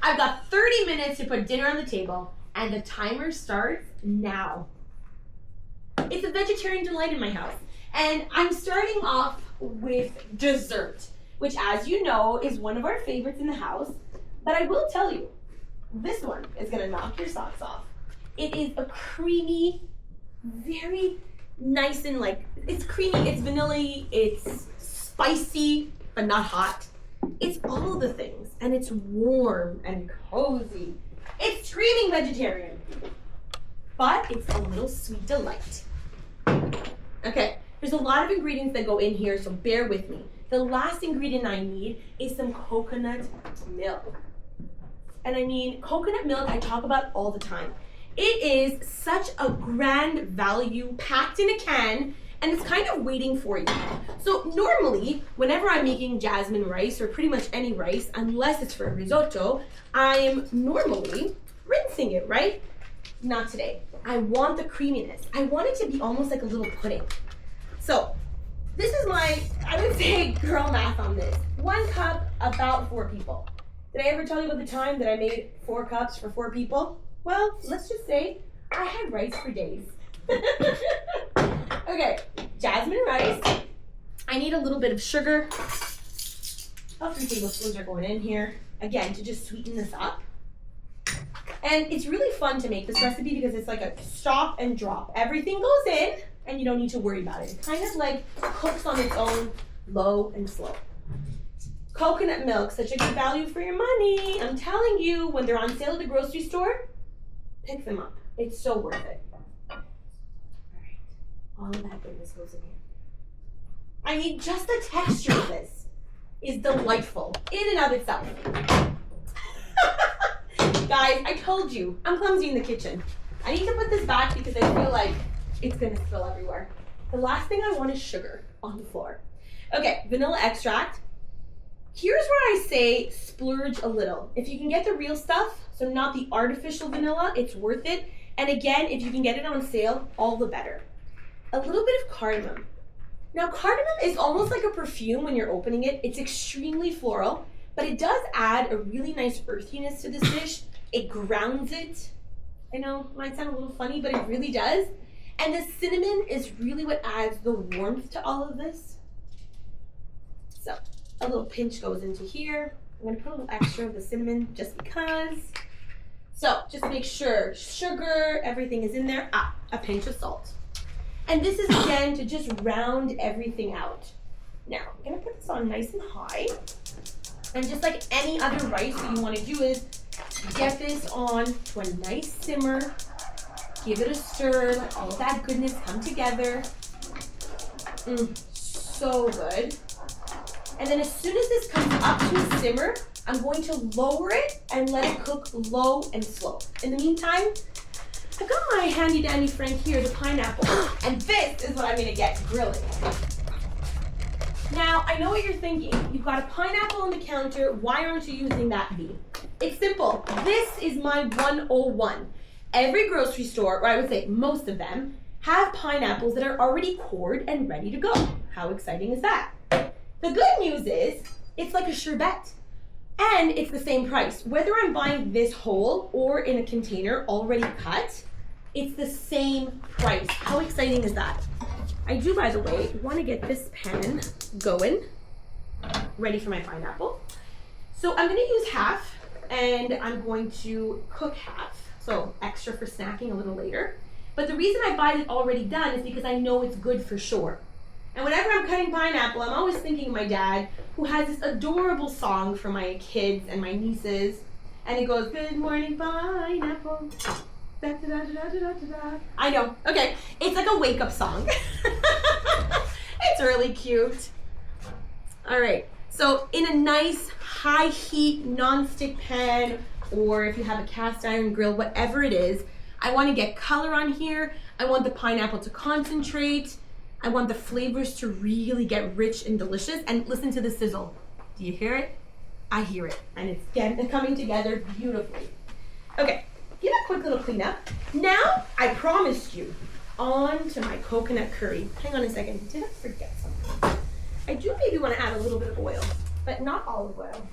I've got 30 minutes to put dinner on the table, and the timer starts now. It's a vegetarian delight in my house, and I'm starting off with dessert, which, as you know, is one of our favorites in the house. But I will tell you, this one is gonna knock your socks off. It is a creamy, very nice and it's creamy, it's vanilla-y, it's spicy, but not hot. It's all the things, and it's warm and cozy. It's screaming vegetarian, but it's a little sweet delight. Okay, there's a lot of ingredients that go in here, so bear with me. The last ingredient I need is some coconut milk. And I mean, coconut milk I talk about all the time. It is such a grand value packed in a can, and it's kind of waiting for you. So normally, whenever I'm making jasmine rice or pretty much any rice, unless it's for a risotto, I'm normally rinsing it, right? Not today. I want the creaminess. I want it to be almost like a little pudding. So this is my, I would say, girl math on this. 1 cup, about 4 people. Did I ever tell you about the time that I made 4 cups for 4 people? Well, let's just say I had rice for days. Okay, jasmine rice. I need a little bit of sugar. About 3 tablespoons are going in here, again, to just sweeten this up. And it's really fun to make this recipe because it's like a stop and drop. Everything goes in and you don't need to worry about it. It kind of like cooks on its own, low and slow. Coconut milk, such a good value for your money. I'm telling you, when they're on sale at the grocery store, pick them up. It's so worth it. All right, all of that goodness goes in here. I mean, just the texture of this is delightful in and of itself. Guys, I told you, I'm clumsy in the kitchen. I need to put this back because I feel like it's gonna spill everywhere. The last thing I want is sugar on the floor. Okay, vanilla extract. Here's where I say splurge a little. If you can get the real stuff, so not the artificial vanilla, it's worth it. And again, if you can get it on sale, all the better. A little bit of cardamom. Now, cardamom is almost like a perfume when you're opening it. It's extremely floral, but it does add a really nice earthiness to this dish. It grounds it. I know, it might sound a little funny, but it really does. And the cinnamon is really what adds the warmth to all of this. So, a little pinch goes into here. I'm gonna put a little extra of the cinnamon just because. So, just make sure sugar, everything is in there. A pinch of salt. And this is again to just round everything out. Now, I'm gonna put this on nice and high. And just like any other rice, what you wanna do is get this on to a nice simmer. Give it a stir, let all of that goodness come together. So good. And then as soon as this comes up to a simmer, I'm going to lower it and let it cook low and slow. In the meantime, I've got my handy dandy friend here, the pineapple, and this is what I'm gonna get grilling. Now, I know what you're thinking. You've got a pineapple on the counter, why aren't you using that bee? It's simple. This is my 101. Every grocery store, or I would say most of them, have pineapples that are already cored and ready to go. How exciting is that? The good news is, it's like a sherbet, and it's the same price. Whether I'm buying this whole or in a container already cut, it's the same price. How exciting is that? I do, by the way, want to get this pan going, ready for my pineapple. So I'm gonna use half, and I'm going to cook half. So extra for snacking a little later. But the reason I buy it already done is because I know it's good for sure. And whenever I'm cutting pineapple, I'm always thinking of my dad, who has this adorable song for my kids and my nieces. And it goes, "Good morning, pineapple. Da, da, da, da, da, da, da." I know. Okay. It's like a wake-up song. It's really cute. All right. So in a nice high heat non-stick pan, or if you have a cast iron grill, whatever it is, I want to get color on here. I want the pineapple to concentrate. I want the flavors to really get rich and delicious. And listen to the sizzle. Do you hear it? I hear it. And it's coming together beautifully. Okay, give a quick little cleanup. Now, I promised you, on to my coconut curry. Hang on a second, did I forget something? I do maybe want to add a little bit of oil, but not olive oil.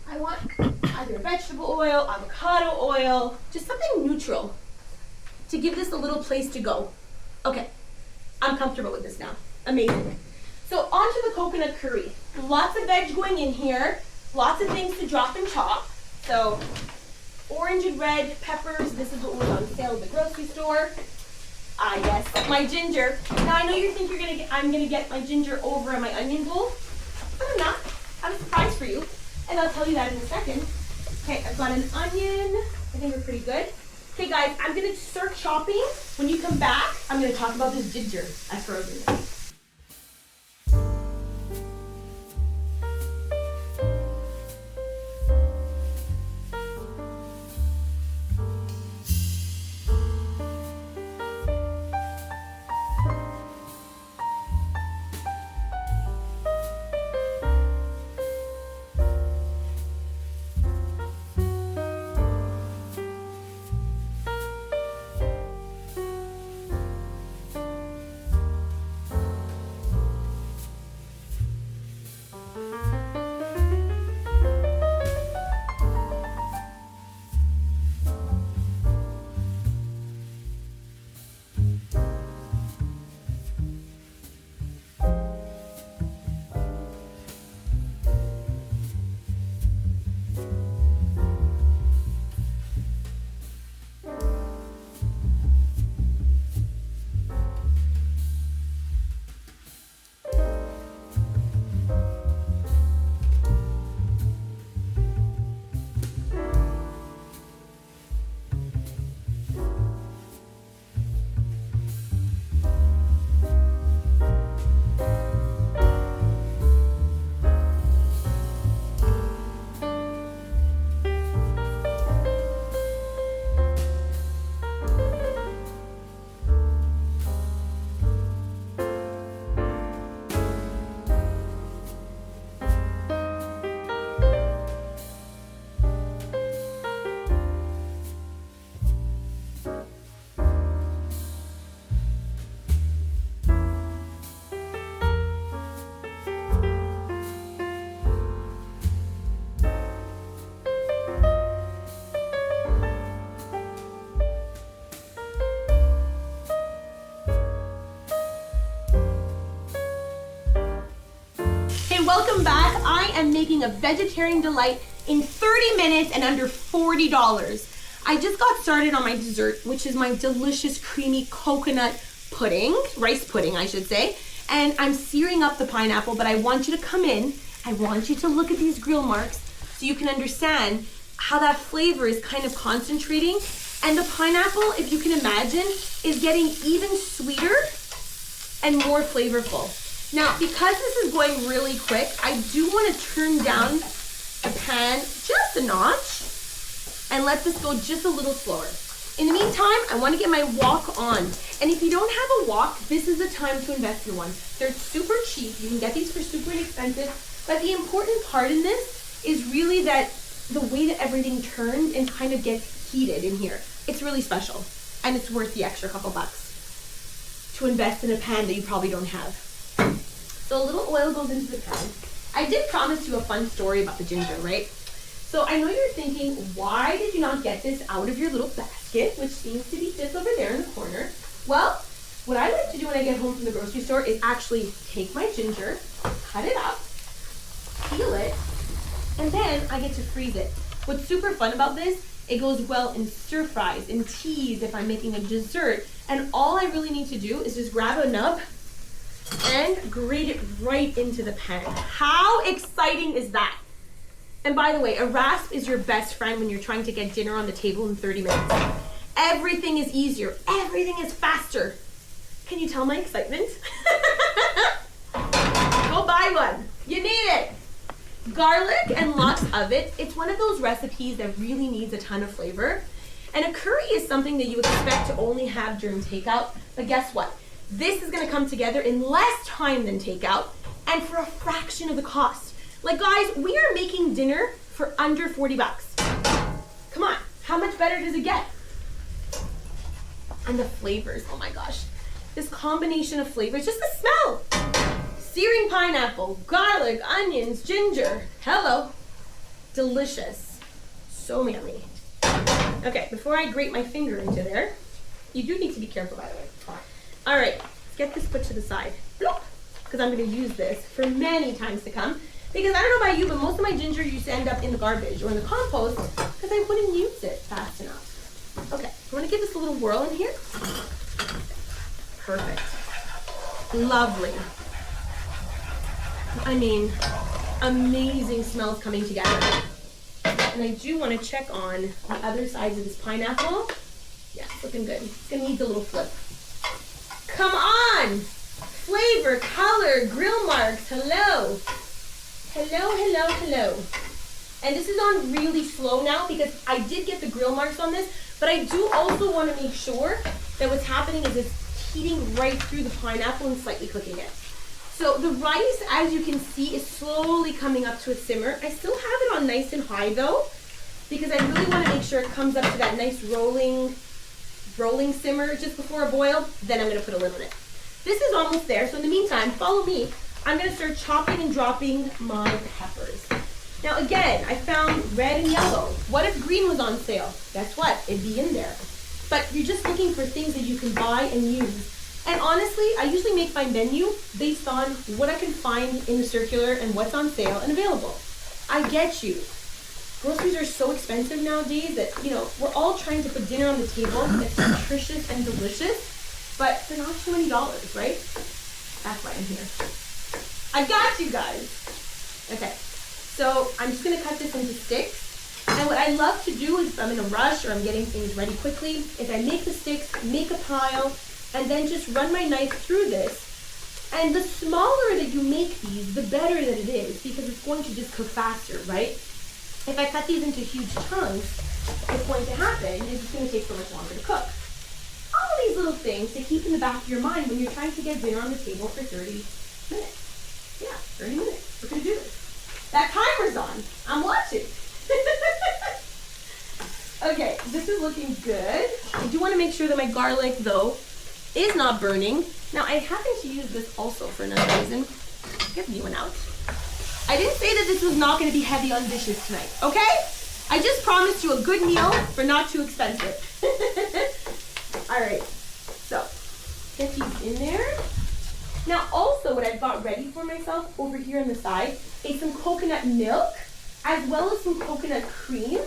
I your vegetable oil, avocado oil, just something neutral to give this a little place to go. Okay, I'm comfortable with this now. Amazing. So onto the coconut curry. Lots of veg going in here, lots of things to drop and chop. So orange and red peppers, this is what was on sale at the grocery store. Ah yes, my ginger. Now I know you think I'm gonna get my ginger over in my onion bowl, but I'm not. I have a surprise for you, and I'll tell you that in a second. Okay, I've got an onion. I think we're pretty good. Okay guys, I'm gonna start chopping. When you come back, I'm gonna talk about this ginger I frozen. Welcome back. I am making a vegetarian delight in 30 minutes and under $40. I just got started on my dessert, which is my delicious creamy coconut pudding, rice pudding I should say, and I'm searing up the pineapple, but I want you to come in, I want you to look at these grill marks so you can understand how that flavor is kind of concentrating, and the pineapple, if you can imagine, is getting even sweeter and more flavorful. Now, because this is going really quick, I do want to turn down the pan just a notch and let this go just a little slower. In the meantime, I want to get my wok on. And if you don't have a wok, this is the time to invest in one. They're super cheap. You can get these for super inexpensive. But the important part in this is really that the way that everything turns and kind of gets heated in here. It's really special. And it's worth the extra couple bucks to invest in a pan that you probably don't have. So a little oil goes into the pan. I did promise you a fun story about the ginger, right? So I know you're thinking, why did you not get this out of your little basket, which seems to be just over there in the corner? Well, what I like to do when I get home from the grocery store is actually take my ginger, cut it up, peel it, and then I get to freeze it. What's super fun about this, it goes well in stir fries, in teas, if I'm making a dessert, and all I really need to do is just grab a nub and grate it right into the pan. How exciting is that? And by the way, a rasp is your best friend when you're trying to get dinner on the table in 30 minutes. Everything is easier. Everything is faster. Can you tell my excitement? Go buy one. You need it. Garlic and lots of it. It's one of those recipes that really needs a ton of flavor. And a curry is something that you expect to only have during takeout. But guess what? This is going to come together in less time than takeout and for a fraction of the cost. Like guys, we are making dinner for under 40 bucks. Come on, how much better does it get? And the flavors, oh my gosh. This combination of flavors, just the smell. Searing pineapple, garlic, onions, ginger. Hello. Delicious. so yummy. Okay, before I grate my finger into there, you do need to be careful, by the way. All right, let's get this put to the side. Because I'm going to use this for many times to come. Because I don't know about you, but most of my ginger used to end up in the garbage or in the compost because I wouldn't use it fast enough. Okay, I'm going to give this a little whirl in here. Perfect. Lovely. I mean, amazing smells coming together. And I do want to check on the other sides of this pineapple. Yeah, it's looking good. It's going to need a little flip. Come on! Flavor, color, grill marks, hello. Hello, hello, hello. And this is on really slow now because I did get the grill marks on this, but I do also want to make sure that what's happening is it's heating right through the pineapple and slightly cooking it. So the rice, as you can see, is slowly coming up to a simmer. I still have it on nice and high though, because I really want to make sure it comes up to that nice rolling simmer just before a boil. Then I'm going to put a lid on it. This is almost there, so in the meantime, follow me. I'm going to start chopping and dropping my peppers. Now again, I found red and yellow. What if green was on sale? Guess what? It'd be in there. But you're just looking for things that you can buy and use. And honestly, I usually make my menu based on what I can find in the circular and what's on sale and available. I get you. Groceries are so expensive nowadays that, we're all trying to put dinner on the table that's nutritious and delicious, but for not too many dollars, right? That's why I'm here. I got you guys. Okay, so I'm just gonna cut this into sticks. And what I love to do is if I'm in a rush or I'm getting things ready quickly, is I make the sticks, make a pile, and then just run my knife through this. And the smaller that you make these, the better that it is because it's going to just cook faster, right? If I cut these into huge chunks, what's going to happen is it's going to take so much longer to cook. All these little things to keep in the back of your mind when you're trying to get dinner on the table for 30 minutes. Yeah, 30 minutes. We're going to do this. That timer's on. I'm watching. Okay, this is looking good. I do want to make sure that my garlic, though, is not burning. Now, I happen to use this also for another reason. Get the new one out. I didn't say that this was not going to be heavy on dishes tonight, okay? I just promised you a good meal for not too expensive. All right, so get these in there. Now, also what I've got ready for myself over here on the side is some coconut milk as well as some coconut cream.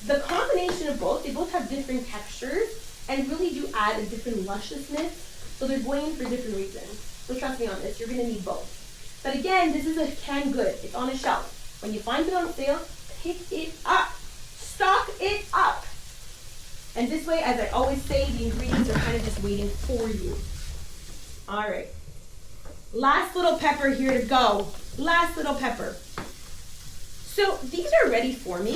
The combination of both, they both have different textures and really do add a different lusciousness. So they're going in for different reasons. So trust me on this, you're gonna need both. But again, this is a canned good. It's on a shelf. When you find it on sale, pick it up. Stock it up. And this way, as I always say, the ingredients are kind of just waiting for you. All right. Last little pepper here to go. Last little pepper. So these are ready for me.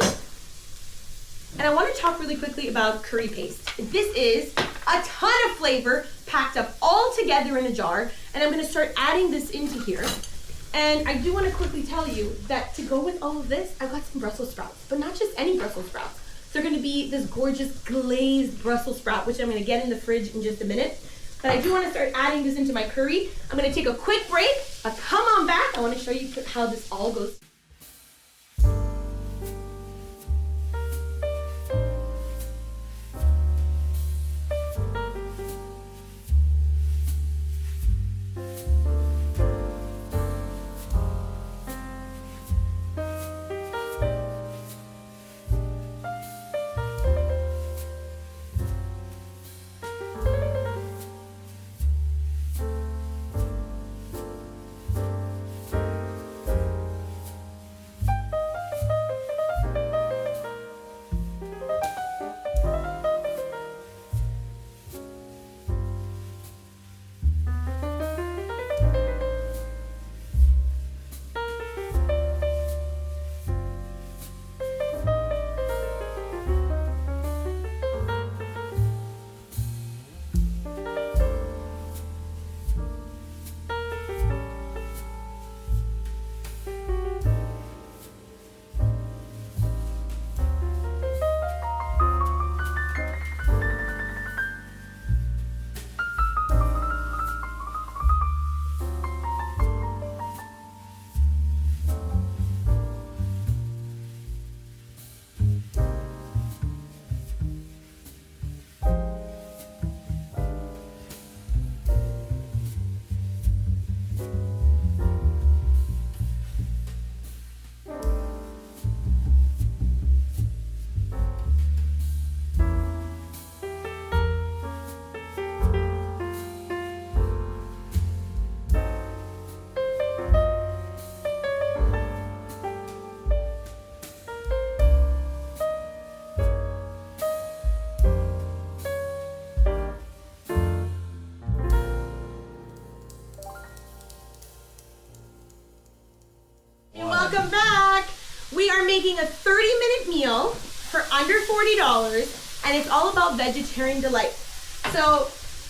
And I want to talk really quickly about curry paste. This is a ton of flavor packed up all together in a jar. And I'm going to start adding this into here. And I do want to quickly tell you that to go with all of this, I've got some Brussels sprouts, but not just any Brussels sprouts. They're going to be this gorgeous glazed Brussels sprout, which I'm going to get in the fridge in just a minute. But I do want to start adding this into my curry. I'm going to take a quick break, but come on back. I want to show you how this all goes. are making a 30-minute meal for under $40, and it's all about vegetarian delight. So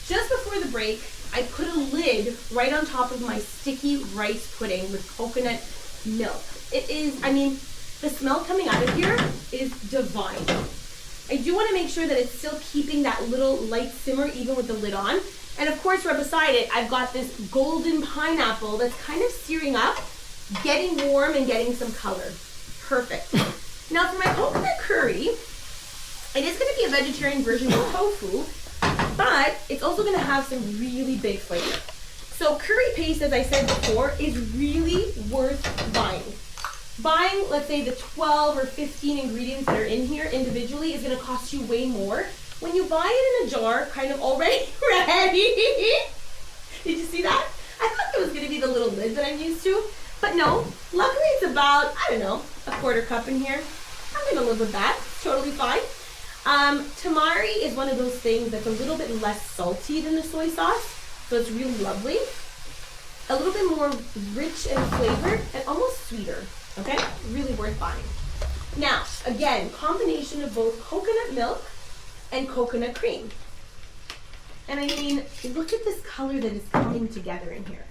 just before the break, I put a lid right on top of my sticky rice pudding with coconut milk. It is, I mean, the smell coming out of here is divine. I do want to make sure that it's still keeping that little light simmer even with the lid on. And of course, right beside it, I've got this golden pineapple that's kind of searing up, getting warm and getting some color. Perfect. Now for my coconut curry, it is going to be a vegetarian version of tofu, but it's also going to have some really big flavor. So curry paste, as I said before, is really worth buying. Buying, let's say, the 12 or 15 ingredients that are in here individually is going to cost you way more. When you buy it in a jar, kind of already ready. Did you see that? I thought it was going to be the little lid that I'm used to, but no. Luckily, it's about, I don't know, a quarter cup in here. I'm going to live with that. Totally fine. Tamari is one of those things that's a little bit less salty than the soy sauce, so it's really lovely. A little bit more rich and flavored and almost sweeter. Okay, really worth buying. Now, again, combination of both coconut milk and coconut cream. And I mean, look at this color that is coming together in here.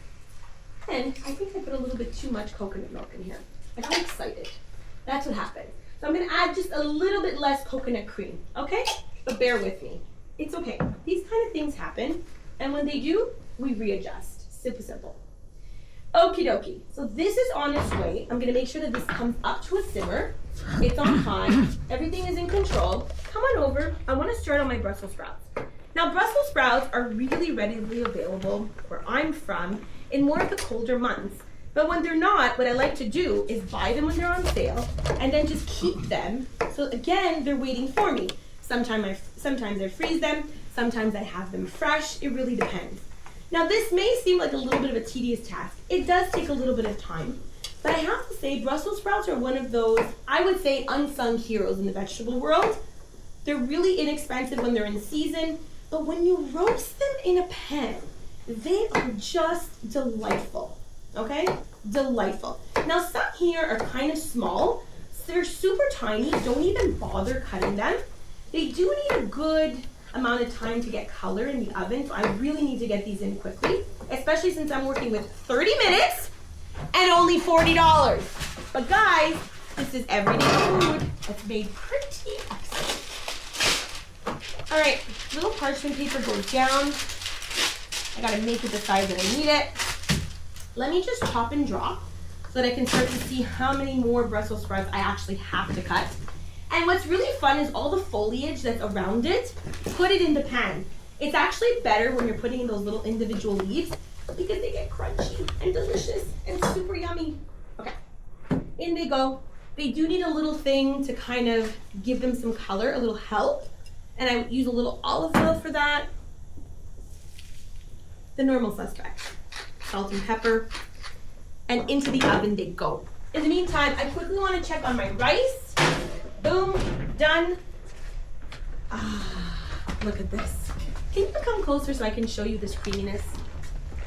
And I think I put a little bit too much coconut milk in here. I got excited. That's what happened. So I'm gonna add just a little bit less coconut cream, okay? But bear with me. It's okay. These kind of things happen, and when they do, we readjust. Super simple. Okie dokie. So this is on its way. I'm gonna make sure that this comes up to a simmer. It's on high. Everything is in control. Come on over. I wanna start on my Brussels sprouts. Now, Brussels sprouts are really readily available where I'm from in more of the colder months. But when they're not, what I like to do is buy them when they're on sale and then just keep them. So again, they're waiting for me. Sometimes I freeze them, sometimes I have them fresh. It really depends. Now this may seem like a little bit of a tedious task. It does take a little bit of time. But I have to say, Brussels sprouts are one of those, I would say, unsung heroes in the vegetable world. They're really inexpensive when they're in season, but when you roast them in a pan, they are just delightful. Okay? Delightful. Now some here are kind of small, so they're super tiny. Don't even bother cutting them. They do need a good amount of time to get color in the oven, so I really need to get these in quickly, especially since I'm working with 30 minutes and only $40. But guys, this is everyday food that's made pretty excellent. All right, little parchment paper goes down. I gotta make it the size that I need it. Let me just chop and drop so that I can start to see how many more Brussels sprouts I actually have to cut. And what's really fun is all the foliage that's around it, put it in the pan. It's actually better when you're putting in those little individual leaves because they get crunchy and delicious and super yummy. Okay, in they go. They do need a little thing to kind of give them some color, a little help. And I use a little olive oil for that. The normal suspect. Salt and pepper, and into the oven they go. In the meantime, I quickly want to check on my rice. Boom, done. Look at this. Can you come closer so I can show you this creaminess?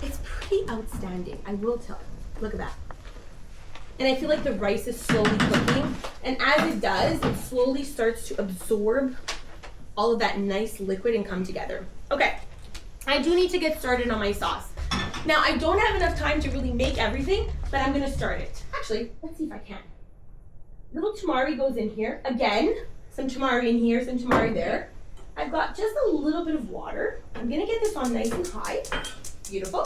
It's pretty outstanding, I will tell you. Look at that. And I feel like the rice is slowly cooking, and as it does, it slowly starts to absorb all of that nice liquid and come together. Okay, I do need to get started on my sauce. Now, I don't have enough time to really make everything, but I'm gonna start it. Actually, let's see if I can. Little tamari goes in here. Again, some tamari in here, some tamari there. I've got just a little bit of water. I'm gonna get this on nice and high. Beautiful.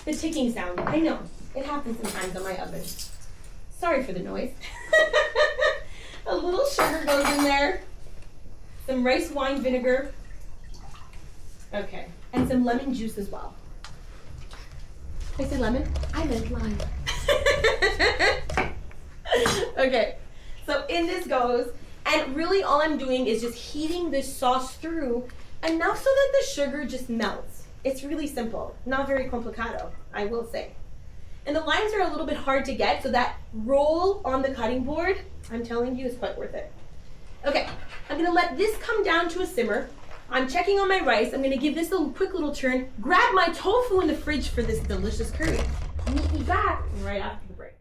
The ticking sound, I know. It happens sometimes on my oven. Sorry for the noise. A little sugar goes in there. Some rice wine vinegar. Okay, and some lemon juice as well. I said lemon? I meant lime. Okay, so in this goes, and really all I'm doing is just heating this sauce through enough so that the sugar just melts. It's really simple, not very complicado, I will say. And the limes are a little bit hard to get, so that roll on the cutting board, I'm telling you, is quite worth it. Okay, I'm gonna let this come down to a simmer. I'm checking on my rice. I'm gonna give this a quick little turn, grab my tofu in the fridge for this delicious curry. Meet me back right after the break.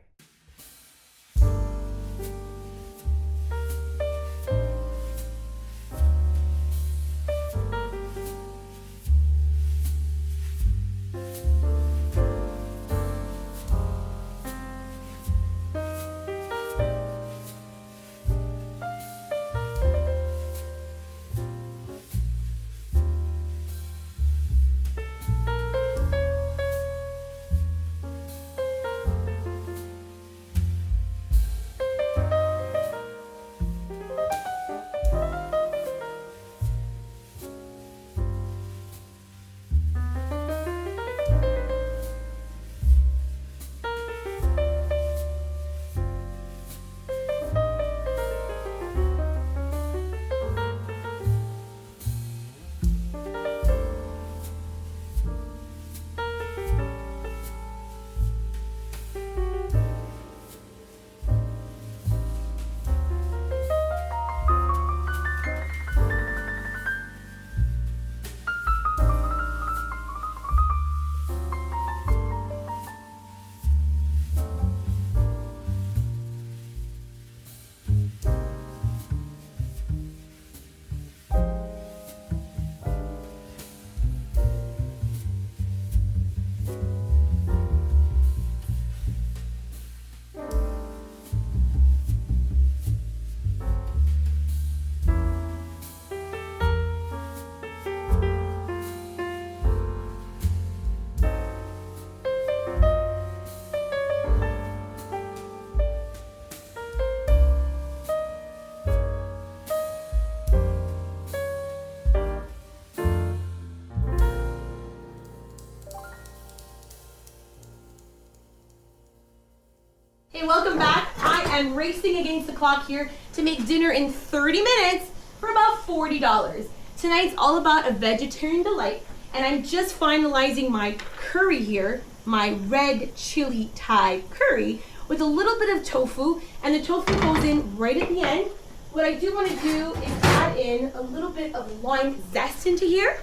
am racing against the clock here to make dinner in 30 minutes for about $40. Tonight's all about a vegetarian delight, and I'm just finalizing my curry here, my red chili Thai curry with a little bit of tofu, and the tofu goes in right at the end. What I do want to do is add in a little bit of lime zest into here.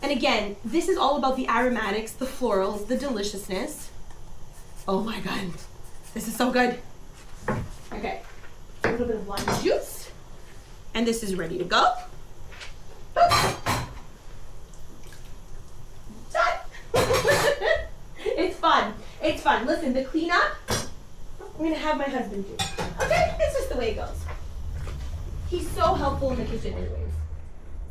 And again, this is all about the aromatics, the florals, the deliciousness. Oh my God, this is so good. Okay, a little bit of lime juice, and this is ready to go. Done. It's fun. It's fun. Listen, the cleanup, I'm gonna have my husband do. Okay, it's just the way it goes. He's so helpful in the kitchen anyways.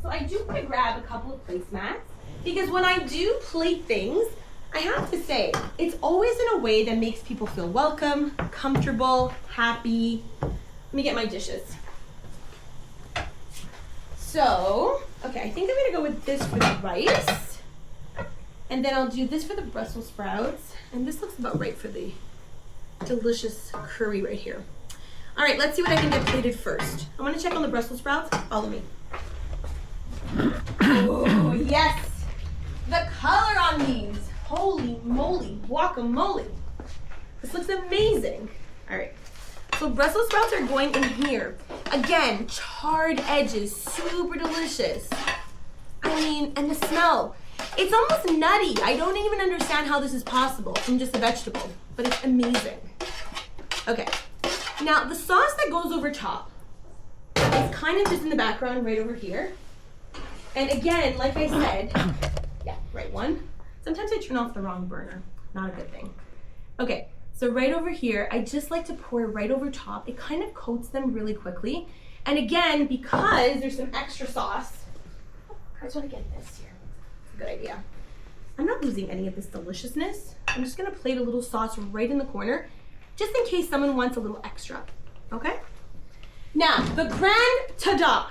So I do want to grab a couple of placemats because when I do plate things, I have to say, it's always in a way that makes people feel welcome, comfortable, happy. Let me get my dishes. So, okay, I think I'm gonna go with this for the rice. And then I'll do this for the Brussels sprouts. And this looks about right for the delicious curry right here. All right, let's see what I can get plated first. I wanna check on the Brussels sprouts. Follow me. Oh, yes. The color on these. Holy moly, guacamole. This looks amazing. All right, so Brussels sprouts are going in here. Again, charred edges, super delicious. I mean, and the smell. It's almost nutty. I don't even understand how this is possible from just a vegetable, but it's amazing. Okay, now the sauce that goes over top is kind of just in the background right over here. And again, like I said, yeah, right one. Sometimes I turn off the wrong burner. Not a good thing. Okay, so right over here, I just like to pour right over top. It kind of coats them really quickly. And again, because there's some extra sauce, I just want to get this here. It's a good idea. I'm not losing any of this deliciousness. I'm just gonna plate a little sauce right in the corner, just in case someone wants a little extra, okay? Now, the grand ta-da.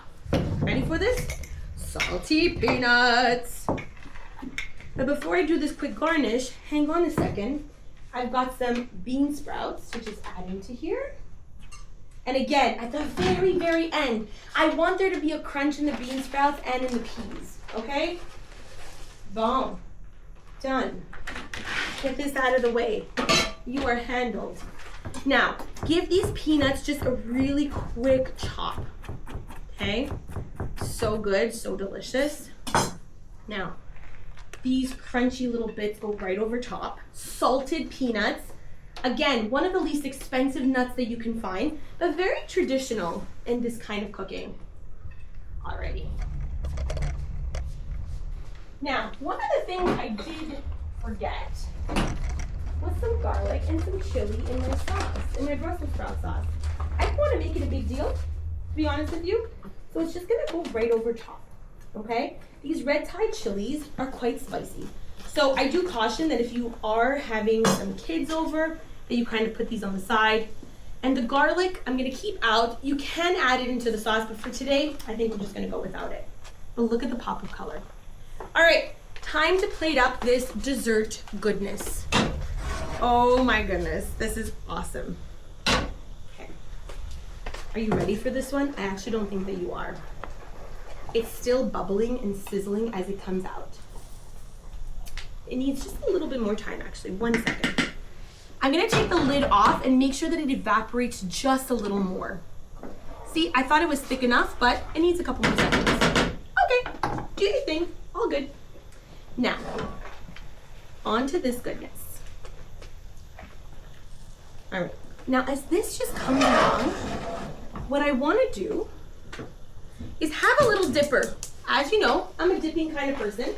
Ready for this? Salty peanuts. But before I do this quick garnish, hang on a second. I've got some bean sprouts, which is adding to here. And again, at the very, very end, I want there to be a crunch in the bean sprouts and in the peas, okay? Boom. Done. Get this out of the way. You are handled. Now, give these peanuts just a really quick chop, okay? So good, so delicious. Now, these crunchy little bits go right over top. Salted peanuts. Again, one of the least expensive nuts that you can find, but very traditional in this kind of cooking. Alrighty. Now, one of the things I did forget was some garlic and some chili in my sauce, in my Brussels sprout sauce. I don't want to make it a big deal, to be honest with you. So it's just gonna go right over top, okay? These red Thai chilies are quite spicy. So I do caution that if you are having some kids over, that you kind of put these on the side. And the garlic, I'm gonna keep out. You can add it into the sauce, but for today, I think we're just gonna go without it. But look at the pop of color. All right, time to plate up this dessert goodness. Oh my goodness, this is awesome. Okay, are you ready for this one? I actually don't think that you are. It's still bubbling and sizzling as it comes out. It needs just a little bit more time, actually. 1 second. I'm gonna take the lid off and make sure that it evaporates just a little more. See, I thought it was thick enough, but it needs a couple more seconds. Okay, do your thing, all good. Now, on to this goodness. All right, now as this just comes along, what I wanna do is have a little dipper. As you know, I'm a dipping kind of person.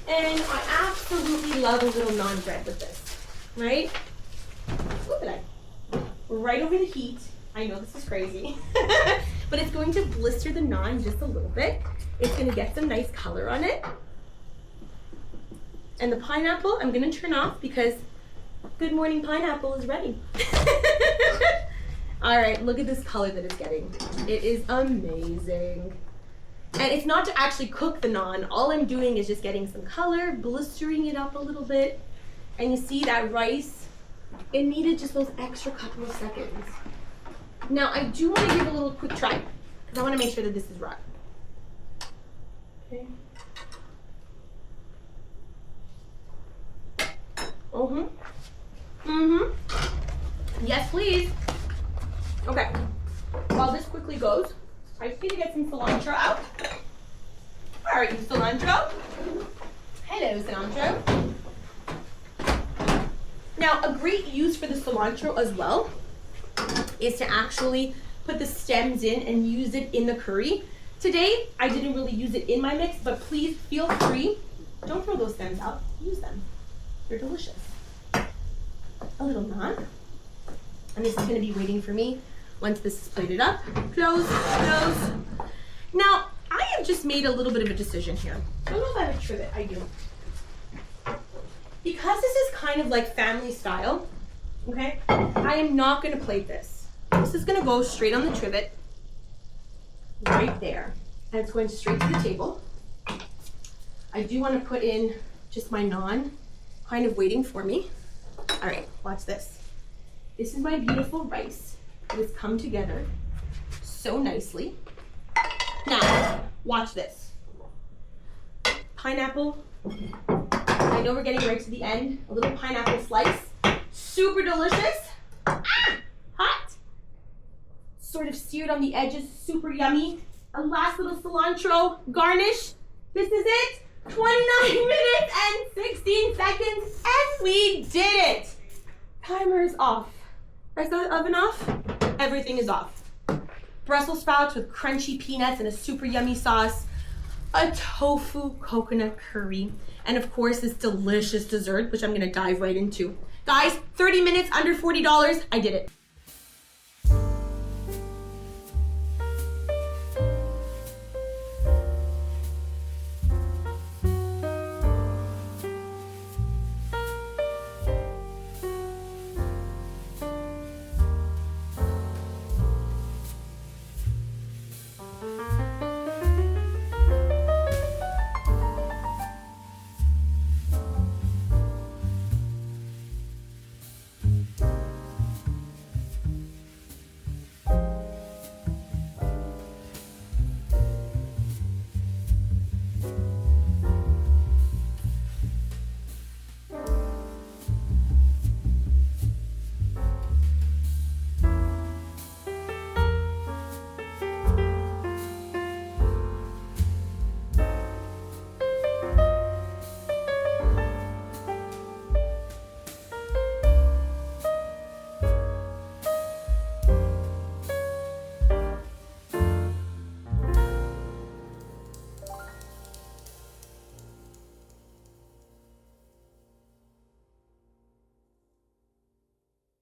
And I absolutely love a little naan bread with this, right? Look at that. Right over the heat. I know this is crazy, but it's going to blister the naan just a little bit. It's gonna get some nice color on it. And the pineapple, I'm gonna turn off because Good Morning Pineapple is ready. All right, look at this color that it's getting. It is amazing. And it's not to actually cook the naan. All I'm doing is just getting some color, blistering it up a little bit. And you see that rice It needed just those extra couple of seconds. Now I do want to give a little quick try because I want to make sure that this is right. Okay. Yes, please. Okay. While this quickly goes, I just need to get some cilantro out. Where are you, cilantro? Hello, cilantro. Now, a great use for the cilantro as well is to actually put the stems in and use it in the curry. Today, I didn't really use it in my mix, but please feel free. Don't throw those stems out. Use them. They're delicious. A little naan. And this is going to be waiting for me once this is plated up. Close, close. Now, I have just made a little bit of a decision here. I don't know if I have a trivet. I do. Because this is kind of like family style, okay, I am not going to plate this. This is going to go straight on the trivet, right there. And it's going straight to the table. I do want to put in just my naan, kind of waiting for me. All right, watch this. This is my beautiful rice. It has come together so nicely. Now, watch this. Pineapple. I know we're getting right to the end. A little pineapple slice. Super delicious. Ah, hot. Sort of seared on the edges, super yummy. A last little cilantro garnish. This is it. 29 minutes and 16 seconds, and we did it. Timer is off. Is the oven off? Everything is off. Brussels sprouts with crunchy peanuts and a super yummy sauce. A tofu coconut curry. And of course, this delicious dessert, which I'm gonna dive right into. Guys, 30 minutes under $40. I did it.